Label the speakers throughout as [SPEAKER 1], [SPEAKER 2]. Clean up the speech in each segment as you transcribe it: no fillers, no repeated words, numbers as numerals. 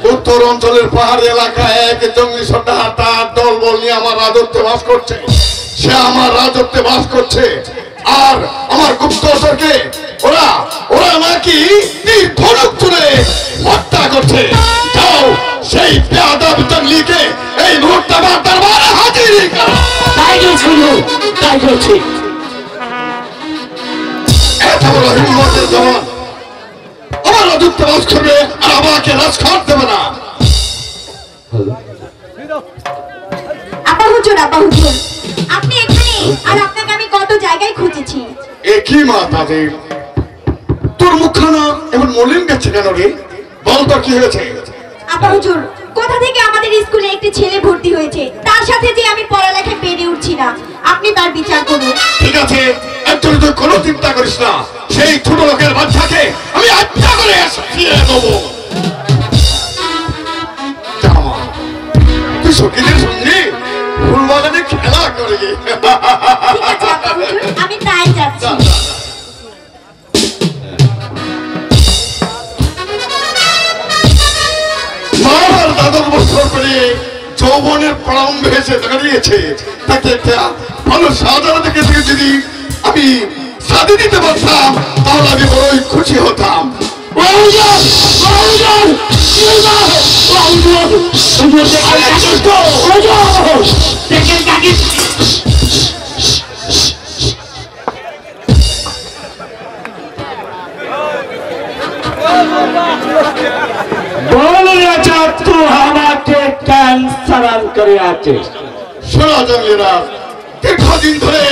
[SPEAKER 1] उत्तर अंचल पहाड़ी एलाका एक जंगली सर्दार तार दलबल निये आमार राजत्वे बास करछे से आमार राजत्वे बास करछे और आमार गुप्तचरके ओरा ओरा नाकि धनुक तुले हत्या करछे जाओ सेई बेयादब जंगलीके एई मुहूर्ते आमार दरबारे हाजिर करो ताई करछि एत बड़ हिम्मतेर जवान राजत्व बास करबे और आमाके राजघाट देबे ना
[SPEAKER 2] আপা হুজুর আপনি এখানে আর আপনাকে আমি কত জায়গায় খুঁজেছি
[SPEAKER 1] একই মাতাজি তোর মুখখানা এমন মলিন গেছে কেন রে বল তো কি হয়েছে
[SPEAKER 2] আপা হুজুর কোথা থেকে আমাদের স্কুলে একটি ছেলে ভর্তি হয়েছে তার সাথে যে আমি পড়ালেখা পেরে উঠছি না আপনি তার বিচার করুন
[SPEAKER 1] ঠিক আছে একটু তুই কোনো চিন্তা করিস না সেই ছোট লোকের বাচ্চাকে আমি হত্যা করে ফিরে দেবো তুই সকিনের সঙ্গে ফুলবাগানে খেলা করে
[SPEAKER 2] ঠিক আছে আপা হুজুর আমি তাই যাচ্ছি
[SPEAKER 1] মার দাদর বছর পরে যৌবনের প্রারম্ভ হয়েছে দাঁড়িয়েছে তাকে একটা ভালো সাজানো দেখে যদি আমি সাথে দিতে পারতাম তাহলে আমি বড়ই খুশি হতাম শোনা জঙ্গলিরা দীর্ঘদিন ধরে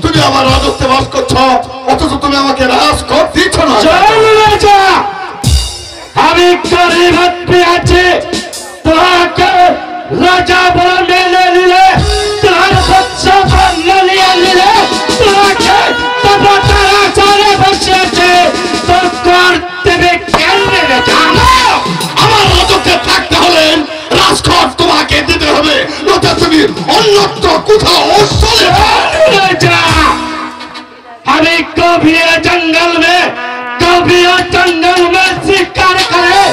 [SPEAKER 1] তুমি আমার রাজত্বে বাস করছো অথচ তুমি আমাকে রাজঘাট দিচ্ছ না
[SPEAKER 3] আমি গরিব আছি তোমাকে রাজা বলে মেনে নিলে তোমার বাচ্চা মানিয়ে নিলে তোমাকে তারা চলে বসে আছে তো করতে কেন নেবে জানো
[SPEAKER 1] আমার রাজত্বে থাকতে হলে রাজঘাট তোমাকে দিতে হবে নয়তো তুমি অন্যত্র কোথাও চলে
[SPEAKER 3] जा हमें कभी जंगल में शिकार करे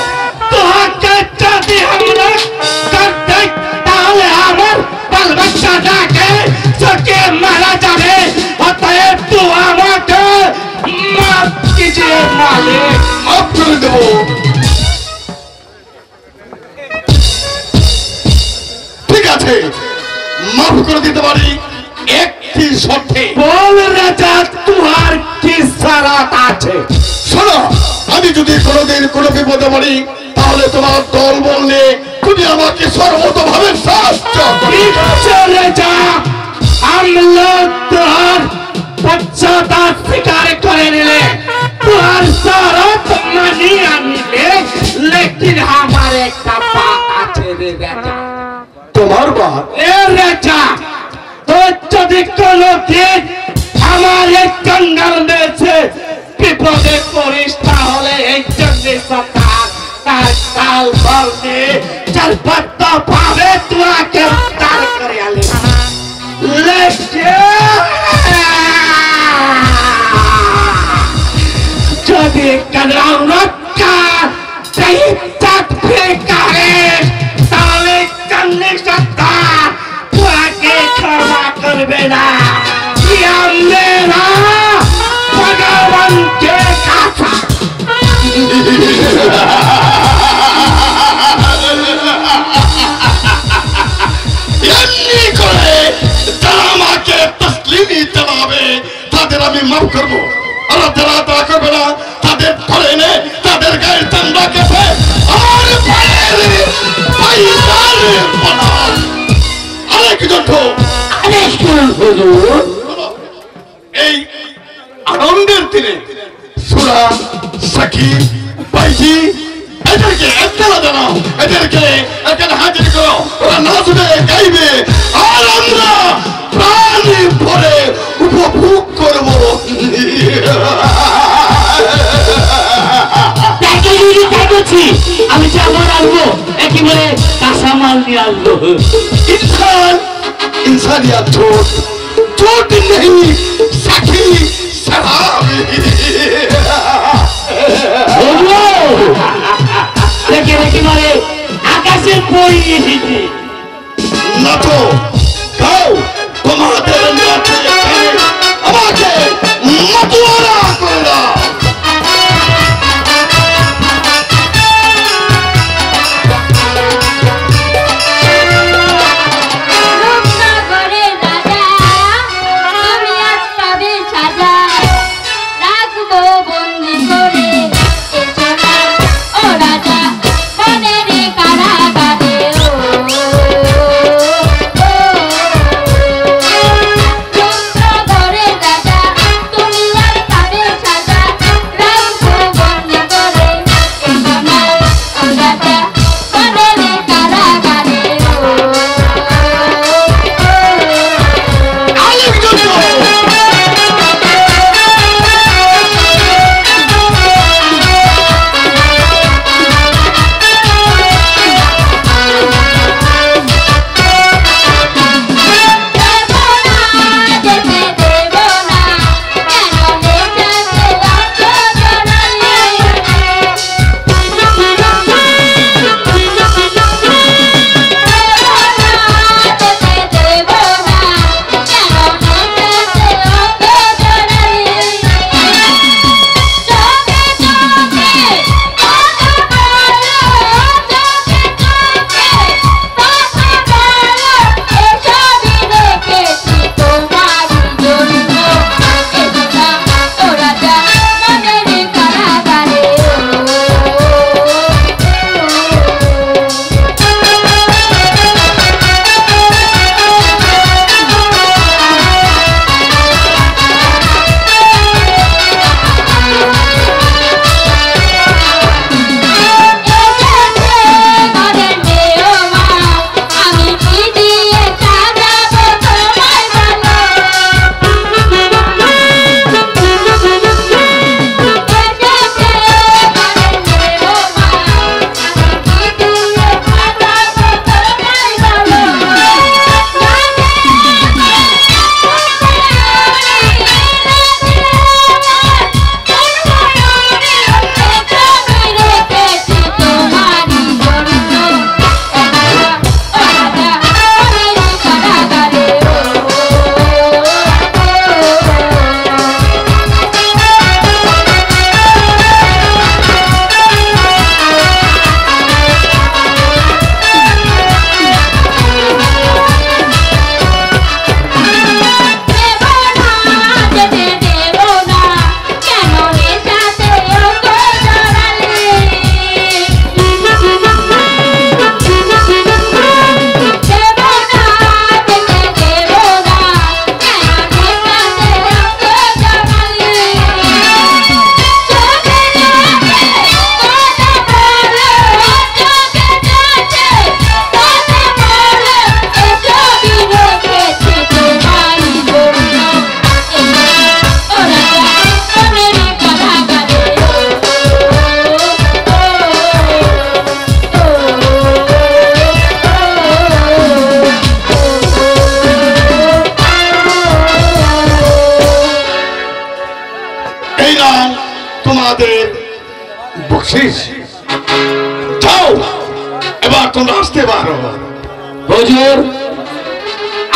[SPEAKER 3] तो हके जाति हमरा करते ताले हमर बाल बच्चा जाके सके मारा जावे अतएव तू আমাকে माफ कीजिए मालिक
[SPEAKER 1] মাফ করে দেব ঠিক আছে মাফ করে দিতে পারি একটি শর্তে
[SPEAKER 3] बोल राजा तुहार की शरत আছে
[SPEAKER 1] শোনো আমি যদি কোনোদিন কোনো বিপদে পড়ি তাহলে তোমার দল বললে তুমি আমাকে সর্বতভাবে সাহায্য করবে
[SPEAKER 3] चले जा हम लोग तुहार बच्चा का शिकार करे निले तुहार शरत मानी आनिले लेकिन हमारे एक बात আছে रे बेटा
[SPEAKER 1] তোমার বাত
[SPEAKER 3] ए बेटा तो যদি কোনো দিন हमारे जंगल में से विपदे पड़िस তাহলে এই জঙ্গলি সরকার তার কাল বলতে চলপত্ত ভাবে তোমাকে উদ্ধার করে আনবে যদি কালাম রক্ষা সেই চাঁদ ফেকারে তাহলে জঙ্গলি সরকার তোমাকে ক্ষমা করবে না मेरा भगवान के काथा तस्लीमी जवाबे तादेर आमी माफ करबो और যারা তা করবে না তাদের ধরে এনে তাদের গায়ের চামড়া কেটে আর পায়ের পাইদারে বানাও আরেক জন্টো হুজুর এই আনন্দের দিনে সূরা সাকি বাইজি এদেরকে একলা জানাও এদেরকে এখানে হাজির করো ওরা নাচবে গাইবে আর আমরা প্রাণ ভরে উপভোগ করব আসছি, আমি যাবো আসবো একেবারে কাঁচামাল নিয়ে আসবো।
[SPEAKER 1] इंसान इंसानियत झूठ झूठ नहीं सखी शराबी
[SPEAKER 3] দেখে একেবারে আকাশের বই এসেছি।
[SPEAKER 1] না তো গাও তোমাদের নাচে আমাকে মতুয়ারা করে দাও।
[SPEAKER 4] রূপনগরের রাজা, তুমি আজ পাবে সাজা, রাখবো বন্দি করে এসো না ও রাজা, মনের কারাগারে ও। রূপনগরের রাজা, তুমি আজ পাবে সাজা, রাখবো বন্দি করে এসো না ও রাজা, মনের কারাগারে ও।
[SPEAKER 1] তোমাদের বকশিস যাও এবার তোমরা আসতে পারো।
[SPEAKER 3] হুজুর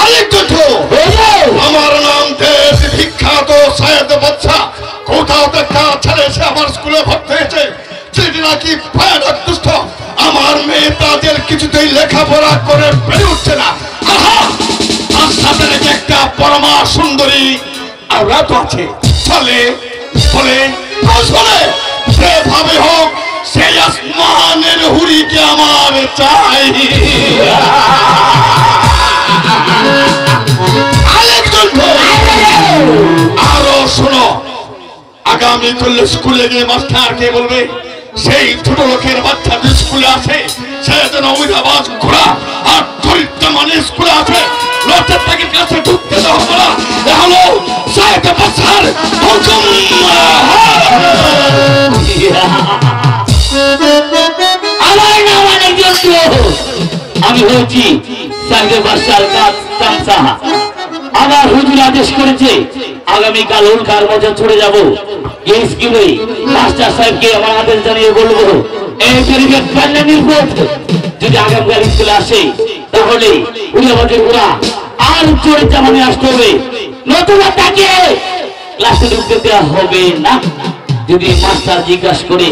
[SPEAKER 1] আরেকটু তো আমার নাম দেশ বিখ্যাত সৈয়দ বাদশা কোথাও একটা ছেলে সে আমার স্কুলে ভর্তি হয়েছে, সেটি নাকি ভয়ানক দুষ্ট। আমার মেয়ে তাদের কিছুতেই লেখাপড়া করে বেড়ে উঠছে না। আহা! আর সাথে নাকি একটা পরমা সুন্দরী আর রাত আছে চলে বলে বলে যেভাবে হোক সেই আসমানের হুড়িকে আমার চাই। আরো শোনো, আগামী করলে স্কুলে গিয়ে মাস্টারকে বলবে সেই ছোট লোকের বাচ্চা যে স্কুলে আছে সে যেন অমিতাবাদ ঘোড়া আর চরিত্র মানে স্কুলে আছে লোকের তাকে কাছে ঢুকতে দেওয়া হলো। হলো সাহেব বাচ্চার হুকুম।
[SPEAKER 3] আমি হয়েছি সাইদে বাদশার কাজ চামচা। আমার হুজুর আদেশ করেছে আগামীকাল উল্কার মধ্যে চলে যাব। এই স্কুলে মাস্টার সাহেবকে আমার আদেশ জানিয়ে বলবো এই পরিবেশ কল্যাণীর পথ যদি আগামীকাল স্কুলে আসে তাহলে উড়িয়াবাদের ওরা আর চোরে জামানে আসতে হবে, নতুবা তাকে ক্লাসে ঢুকতে দেওয়া হবে না। যদি মাস্টার জিজ্ঞাসা করে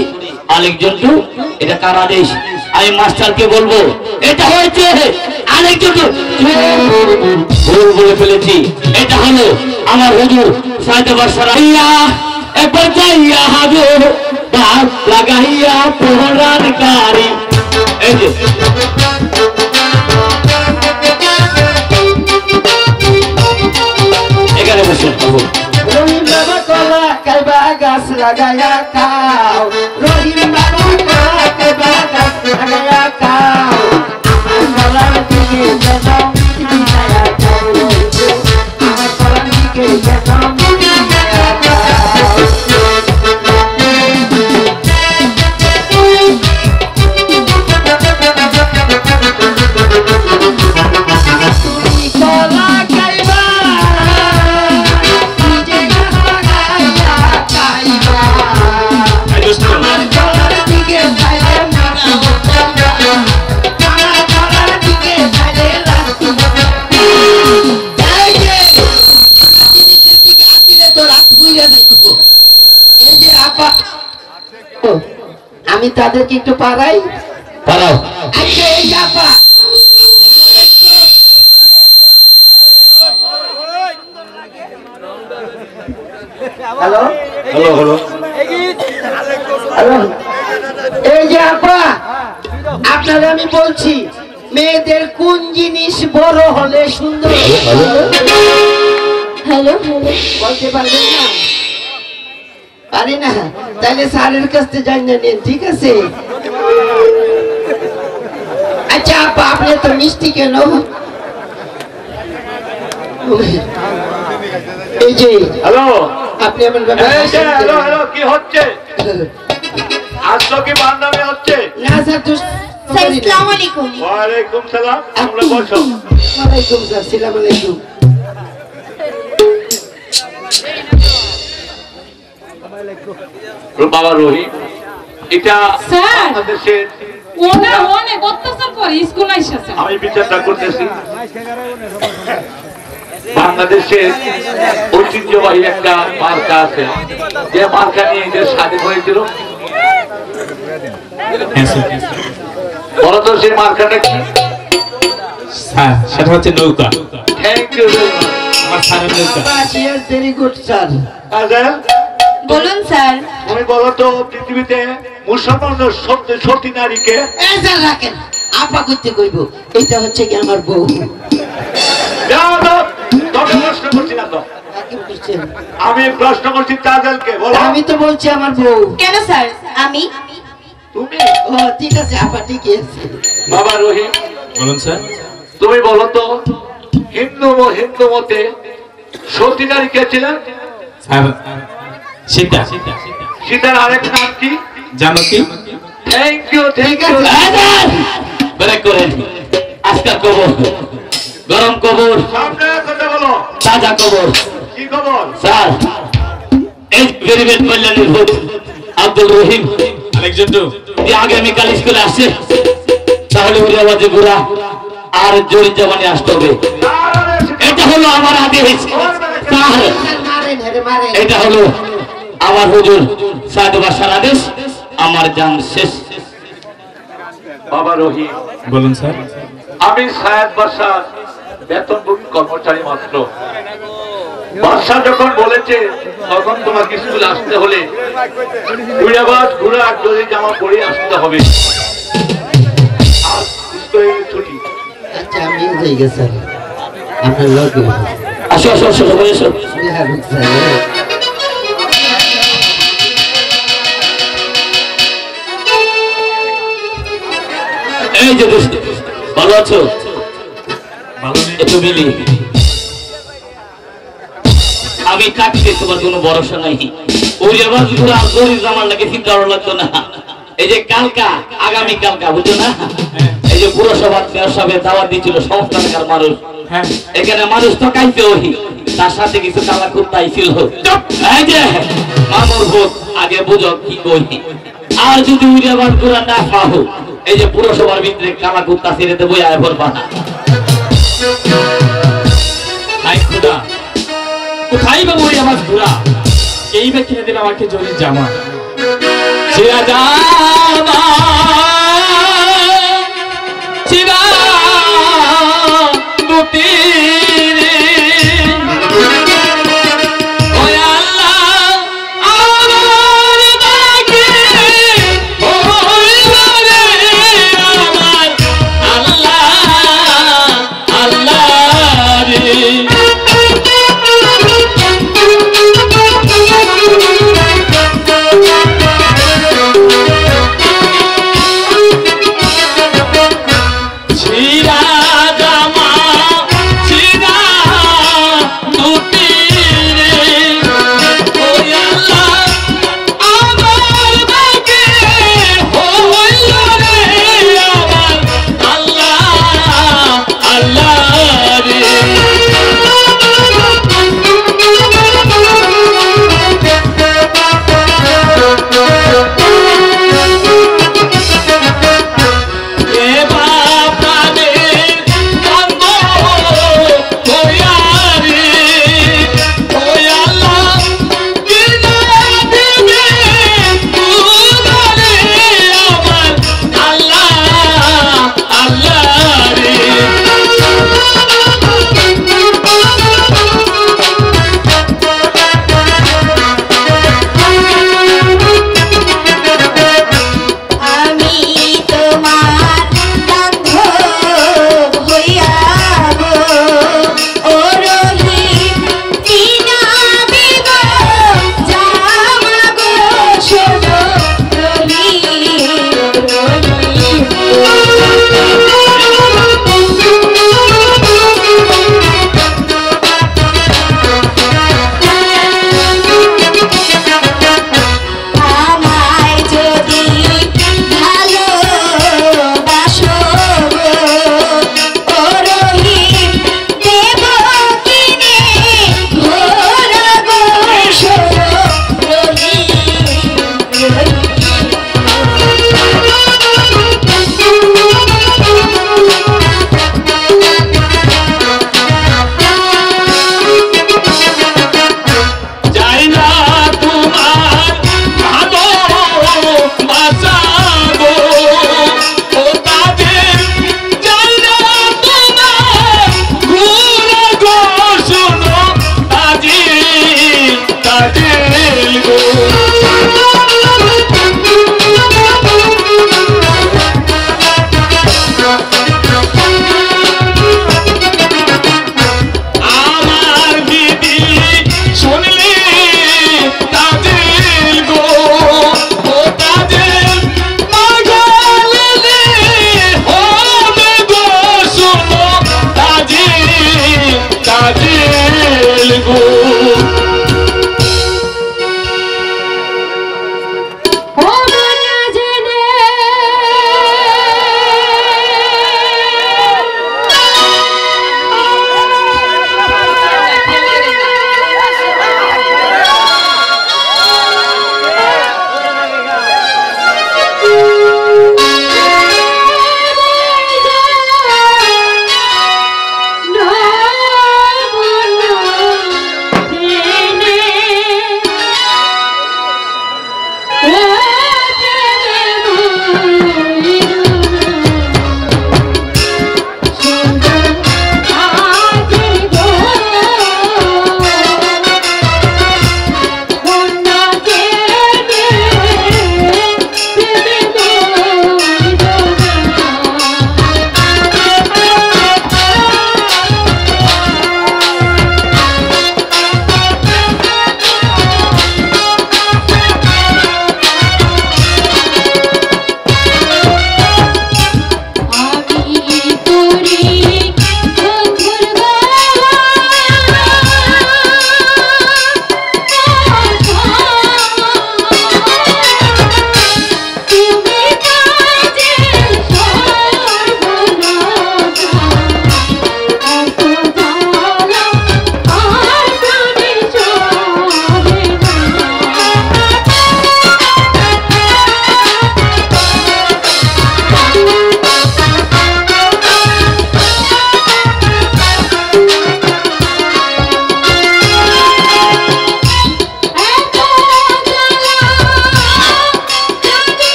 [SPEAKER 3] আরেকজন এটা কার আদেশ, আমি মাস্টারকে বলবো এটা হয়েছে আরেকজন ভুল বলে ফেলেছি, এটা হলো আমার হুজুর সাইদে বাদশাহ। একবার যাইয়া হাজুর বাপ লাগাইয়া পোহরার গাড়ি। এই যে এখানে বসে
[SPEAKER 5] রহিম বাবা কলা কাইবা গাছ লাগায়া খাও, রহিম বাবা কলা কাইবা গাছ লাগায়া খাও, আমার কলার দিকে যেন বিছায়া খাও, আমার কলার দিকে যেন বিছায়া খাও। তুমি কলা খাইবা আমি তাদেরকে একটু পারাই।
[SPEAKER 3] পারাও।
[SPEAKER 5] আচ্ছা এই যে আপা, হ্যালো
[SPEAKER 3] হ্যালো হ্যালো
[SPEAKER 5] হ্যালো, এই যে আপা আপনারা আমি বলছি মেয়েদের কোন জিনিস বড় হলে সুন্দর
[SPEAKER 2] হ্যালো
[SPEAKER 5] বলতে পারবেন না? পারি না, তাহলে স্যারের কাছে যাই না নেন, ঠিক আছে? আচ্ছা আপা আপনি তো মিষ্টি কেন? এই যে
[SPEAKER 3] হ্যালো
[SPEAKER 5] আপনি আমার ব্যাপারে
[SPEAKER 3] হ্যালো হ্যালো কি হচ্ছে? আসলো কি বান্দামি হচ্ছে?
[SPEAKER 5] না স্যার তো
[SPEAKER 2] স্যার আসসালামু আলাইকুম।
[SPEAKER 3] ওয়ালাইকুম সালাম। তোমরা বসো।
[SPEAKER 5] ওয়ালাইকুম স্যার, সালাম আলাইকুম।
[SPEAKER 3] বাবা রহিম, এটা
[SPEAKER 6] স্যার
[SPEAKER 3] বাংলাদেশের
[SPEAKER 6] ওনা অনেক অত্যাচার করে স্কুল আইসা।
[SPEAKER 3] আমি বিচারটা করতেছি। বাংলাদেশের ঐতিহ্যবাহী একটা মার্কা আছে, যে মার্কা নিয়ে এদের স্বাধীন হয়েছিল। বলো তো সেই মার্কাটা কি?
[SPEAKER 7] সেটা হচ্ছে নৌকা।
[SPEAKER 3] Thank you.
[SPEAKER 7] আমার স্যারের নৌকা।
[SPEAKER 5] Very good sir.
[SPEAKER 2] বলুন স্যার।
[SPEAKER 3] তুমি বলো তো পৃথিবীতে মুসলমান সতী নারীকে?
[SPEAKER 5] এই স্যার রাখেন, আপা করতে কইব, এটা হচ্ছে কি আমার বউ।
[SPEAKER 3] যাও তো, তোকে প্রশ্ন করছি না তো,
[SPEAKER 5] কাকে বলছেন?
[SPEAKER 3] আমি প্রশ্ন করছি তাদেরকে। বলো।
[SPEAKER 5] আমি তো বলছি আমার বউ।
[SPEAKER 2] কেন স্যার? আমি
[SPEAKER 3] তুমি?
[SPEAKER 5] ও ঠিক আছে আপা, ঠিকই আছে।
[SPEAKER 3] বাবা রহিম,
[SPEAKER 7] বলুন স্যার।
[SPEAKER 3] তুমি বলো তো হিন্দু মতে সতী নারী কে ছিলেন?
[SPEAKER 7] স্যার সীতা।
[SPEAKER 3] সীতার আরেক নাম কি?
[SPEAKER 7] Janaki.
[SPEAKER 3] Thank you thank you. Break করেন। আজকাল কবর গরম কবর,
[SPEAKER 1] সামনে কথা বলো,
[SPEAKER 3] তাজা কবর।
[SPEAKER 1] কি খবর?
[SPEAKER 3] স্যার এই গরিবের কল্যাণের ভূত আব্দুল রহিম
[SPEAKER 7] আরেকজন
[SPEAKER 3] যে আগামীকাল স্কুলে আসে, তাহলে উড়িয়াবাজে ঘোরা আর জোরে জবানে আসতে হবে। এটা হলো আমার আদেশ স্যার,
[SPEAKER 5] মারেন হেরে মারেন।
[SPEAKER 3] এটা হলো আমার হুজুর সাইদে বাদশার আদেশ। আমার জান শেষ। বাবা রহিম,
[SPEAKER 7] বলুন স্যার।
[SPEAKER 3] আমি সায়েদ বাদশার বেতনভুক্ত কর্মচারী মাত্র। বাদশা যখন বলেছে তখন তোমাকে স্কুলে আসতে হলে উড়িয়াবাজ ঘোরা আর জরি জামা পরে আসতে হবে। আর স্কুলের ছুটি।
[SPEAKER 5] আচ্ছা আমিও যাই গে স্যার, আপনার লগে।
[SPEAKER 3] আসো আসো আসো সবাই এসো।
[SPEAKER 5] বিহার স্যার।
[SPEAKER 3] এই যে দোস্ত, ভালো আছো?
[SPEAKER 7] ভালো নেই।
[SPEAKER 3] একটু মিলি। আমি থাকতে তোমার কোনো ভরসা নাই। ওই আবার ঘোরা জরি জামার লাগে চিন্তা লাগতো না। এই যে কালকা, আগামী কালকা বুঝছো না, এই যে পুরসভার মেয়র সাহেব দাওয়াত দিয়েছিল সমস্ত এলাকার মানুষ,
[SPEAKER 7] হ্যাঁ
[SPEAKER 3] এখানে মানুষ তো কাইতে ওহি, তার সাথে কিছু কালা কুত্তাই ছিল। এই যে মামুর ভূত, আগে বুঝো কি কই। আর যদি উড়িয়াবাদ পুরা না পাও, এই যে পুরসভার ভিতরে কালা কুত্তা ছেড়ে দেবো আয় ভরবা না।
[SPEAKER 7] হাই খুদা, কোথায় বা ওই আমার ঘোড়া? এই বা কিনে দিল আমাকে জরির জামা, চিরা জামা, চিরা দুটি রে। ওই আল্লাহ আমার বাগে হইল রে আমার আল্লাহ, আল্লাহ রে। ছিড়া জামা, ছিড়া দুটি রে। ওই আল্লাহ আমার বাগে হইল রে আমার আল্লাহ, আল্লাহ রে। এ বাপারে কান্দ হইয়া রে। ওই আল্লাহ কিনা দিবে উদারে আমার আল্লাহ, আল্লাহ রে।
[SPEAKER 2] আমি তোমার বান্ধব হইয়া গো, ও রহিম চিনা দিব জামা গো, শোনো রহিম, আমায় যদি ভালোবাসো গো, ও রহিম দেব কিনে ঘোড়া গো, শোনো রহিম,
[SPEAKER 7] যাই না তোমার ভালো বাঁচাবো, ও তাদের যাই না তোমার ঘুরে গো, শোনো তাজিল, তাজিল গো। আমার দিদি শুনলি তাজিল গো, ও তাজিল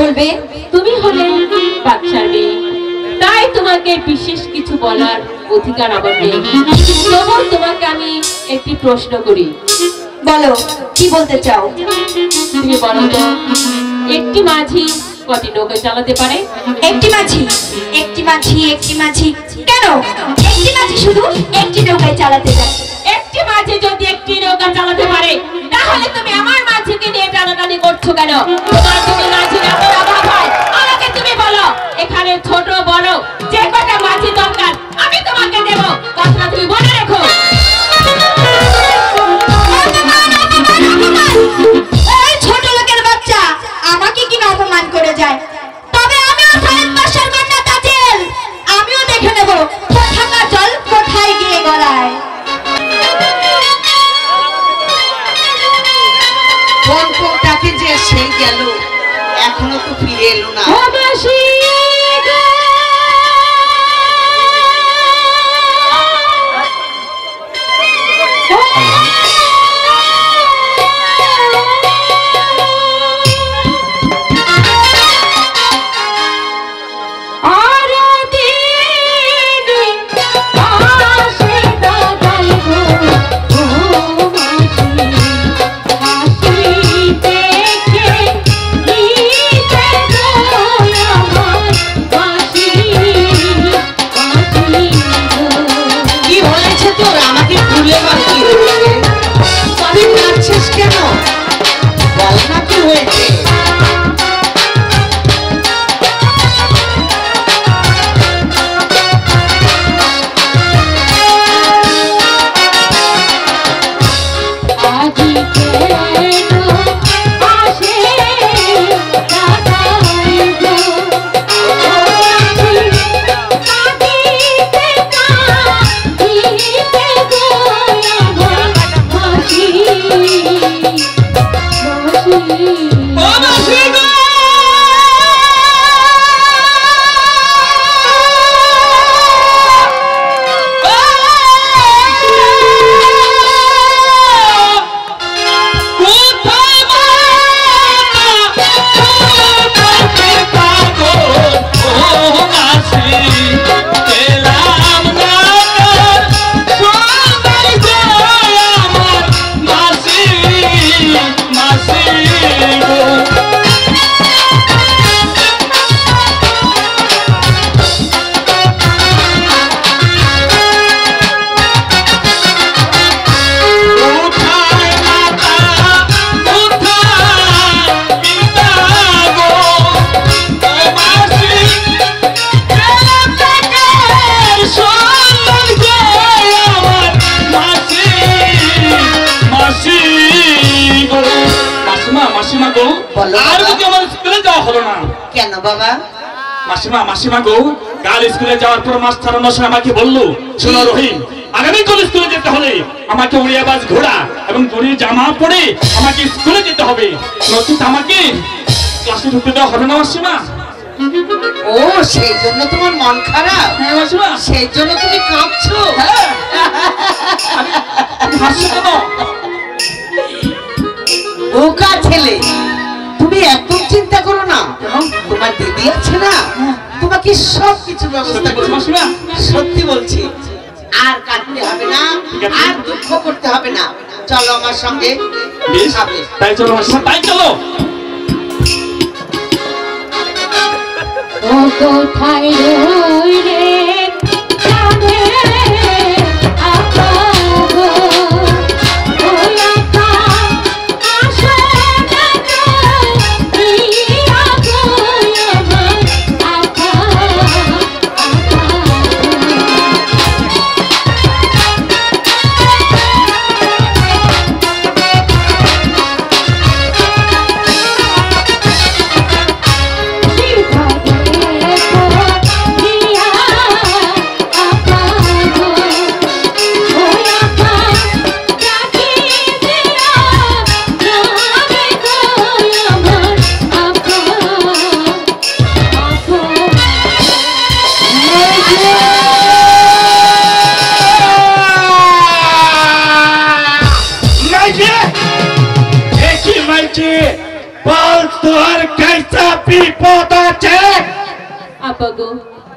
[SPEAKER 2] বলবে?
[SPEAKER 4] তুমি হলে বাচ্চার মেয়ে, তাই তোমাকে বিশেষ কিছু বলার অধিকার আমার নেই। তবু তোমাকে আমি একটি প্রশ্ন করি।
[SPEAKER 2] বলো, কি বলতে চাও?
[SPEAKER 4] তুমি বলো তো, একটি মাঝি কটি নৌকা চালাতে পারে?
[SPEAKER 2] একটি মাঝি, একটি মাঝি, একটি মাঝি কেন? একটি মাঝি শুধু একটি নৌকায় চালাতে যায়।
[SPEAKER 4] একটি মাঝি যদি একটি নৌকা চালাতে পারে, তাহলে তুমি আমার মাঝিকে নিয়ে টানাটানি করছো কেন? তোমার যদি মাঝির এত অভাব হয়, আমাকে তুমি বলো। এখানে ছোট বড় যে কটা মাঝি দরকার আমি তোমাকে দেব, কথাটা তুমি মনে রেখো।
[SPEAKER 2] এই ছোট লোকের বাচ্চা আমাকে কিনা অপমান করে যায়। তবে আমিও সাহেব বাসার কন্যা তাজেল, আমিও দেখে নেব কোথাকার জল কোথায় গিয়ে গড়ায়।
[SPEAKER 5] কোন কোনটাকে যে সেই গেল, এখনো তো ফিরে এলো না। কি হয়েছে তোর? আমাকে ভুলে বল কি হয়েছে? তুই কাঁদছিস কেন? বল না কি হয়েছে? কেন বাবা?
[SPEAKER 7] মাসিমা গো, কাল স্কুলে যাওয়ার পর মাস্টার মশাই আমাকে বললো, শোনো রহিম, আগামীকাল স্কুলে যেতে হলে আমাকে উড়িয়াবাজ ঘোড়া এবং জরির জামা পরে আমাকে স্কুলে যেতে হবে, নচেত আমাকে ক্লাসে ঢুকতে দেওয়া হবে না মাসিমা।
[SPEAKER 5] ও, সেই জন্য তোমার মন খারাপ?
[SPEAKER 7] হ্যাঁ মাসিমা।
[SPEAKER 5] সেই জন্য তুমি কাঁদছো?
[SPEAKER 7] হ্যাঁ। তুমি হাসছো কেন?
[SPEAKER 5] বোকা ছেলে, তুমি একদম চিন্তা করো না। তোমার দিদি আছে না, তোমাকে সব কিছু ব্যবস্থা করবে
[SPEAKER 7] মাসিমা।
[SPEAKER 5] সত্যি বলছি, আর কাঁদতে হবে না, আর দুঃখ করতে হবে না। চলো আমার সঙ্গে।
[SPEAKER 7] বেশ, তাই চলো মাসিমা, তাই চলো।
[SPEAKER 4] ও কোথায় রইলে
[SPEAKER 3] बोल तोहर कैसा पी
[SPEAKER 4] আব্বা গো,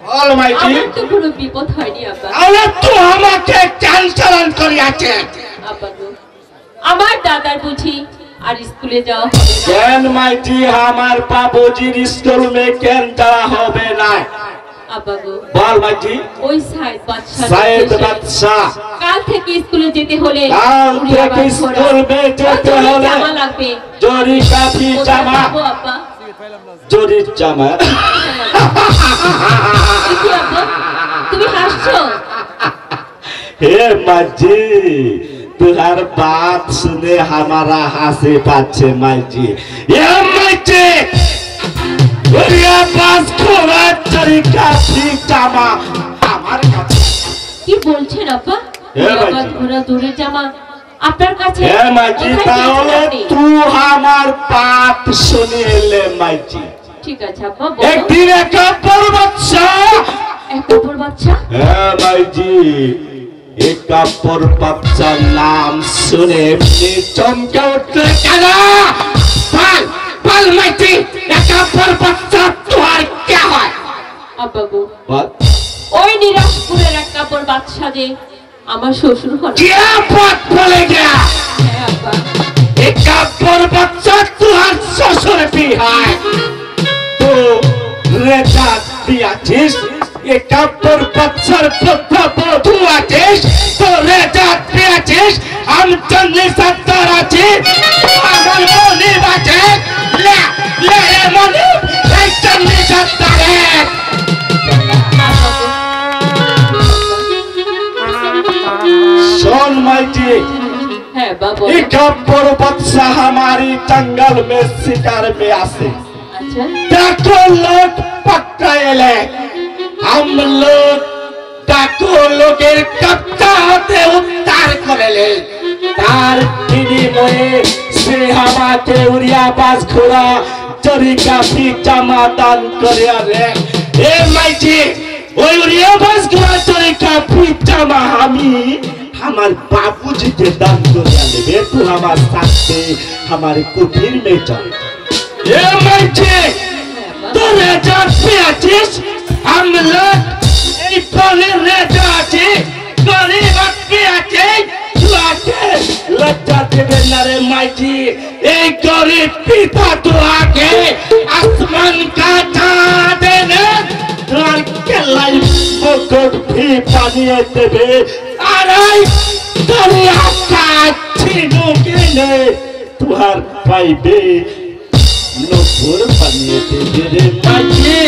[SPEAKER 3] বল মাইজি
[SPEAKER 4] আমার তো কোনো বিপদ হয়নি আব্বা।
[SPEAKER 3] তাহলে তো আমাকে ক্যান্সার করিয়াছে।
[SPEAKER 4] আব্বা গো, আমার দাদার বুঝি আর স্কুলে যাওয়া হবে না।
[SPEAKER 3] কেন মাইজি আমার বাবুজির স্কুল মে কেন যাওয়া হবে না?
[SPEAKER 4] আব্বা গো,
[SPEAKER 3] বল মাইজি।
[SPEAKER 4] ওই সাইদ বাদশা
[SPEAKER 3] সাইদ বাদশা
[SPEAKER 4] কাল থেকে স্কুলে যেতে হলে
[SPEAKER 3] কাল
[SPEAKER 4] উড়িয়া
[SPEAKER 3] থেকে
[SPEAKER 4] বাস ঘোড়া,
[SPEAKER 3] স্কুল মে যেতে
[SPEAKER 4] জরি
[SPEAKER 3] হলে
[SPEAKER 4] জামা লাগবে।
[SPEAKER 3] জরি কাফি
[SPEAKER 4] কোথায়
[SPEAKER 3] জামা,
[SPEAKER 4] পাবো আব্বা?
[SPEAKER 3] জরি জামা।
[SPEAKER 4] এ কি আব্বা, তুমি হাসছো?
[SPEAKER 3] हे माजी, तुहार बात सुने हमारा हंसी पाछे माजी। ये माजी, उरिया पास खोला तरीका ठीक जामा हमारे काছে।
[SPEAKER 4] কি বলছেন আব্বা?
[SPEAKER 3] হ্যাঁ,
[SPEAKER 4] উড়িয়া
[SPEAKER 3] মাজি।
[SPEAKER 4] বাস ঘোড়া দূরের জামা আপনার কাছে?
[SPEAKER 3] हे माजी,
[SPEAKER 4] কোথায়
[SPEAKER 3] তাহলে
[SPEAKER 4] পেয়েছেন আপনি?
[SPEAKER 3] तू हमार बात सुने ले माजी।
[SPEAKER 4] ঠিক আছে আব্বা,
[SPEAKER 3] एक
[SPEAKER 4] বলো।
[SPEAKER 3] दिन एक पर्वत सा,
[SPEAKER 4] এক অপর বাচ্চা?
[SPEAKER 3] हे माजी, एक पर्वत सा नाम सुने अपने चमके उठले क्या? पल पल माजी, एक पर्वत सा तुम्हार क्या है?
[SPEAKER 4] আব্বা গো,
[SPEAKER 3] What?
[SPEAKER 4] ওই নিরাশপুরের এক কাপড় বাদশা যে আমার শ্বশুর হন।
[SPEAKER 3] क्या बात बोले गया?
[SPEAKER 4] হ্যাঁ আব্বা,
[SPEAKER 3] एक पर्वत सा तुम्हार ससुर भी है। तो रेजा दिया जिस एक पर्वत सर पुत्र बोधु आदेश तो रेजा दिया जिस हम चंद्र सत्तर आजी अमर बोली बाजे ले ले मनी एक चंद्र सत्तर है। सोन माइटी
[SPEAKER 4] হ্যাঁ বাবা,
[SPEAKER 3] एक पर्वत सा हमारी जंगल में शिकार में आसे
[SPEAKER 4] আচ্ছা
[SPEAKER 3] डाको लोग पकड़े हम लोग डाको लोगेर कब्जा होते उद्धार करेले तार বিনিময়ে সে আমাকে উড়িয়া বাস ঘোড়া চরি কাফি জামা দান করে রে। এ মাইজি ওই উড়িয়া বাস ঘোড়া চরি কাফি জামা আমি আমার বাবুজিকে দান করে দেবে। তু আমার সাথে আমার কুটির में चल। ए माइजी तो रेजा पे आचिस हम लोग এই পলে রেজা আছে গরিব কে আছে তুয়াকে লজ্জা দেবে না রে মাইজি। এই গরিব পিতা তুয়াকে আসমান का चाँद ने তোমার কেলাই মুকুট भी বানিয়ে দেবে। আর এই দরিয়া का ছিনুকে নে তুহার পাইবে নপুর বানিয়ে দেবে রে মাইজি।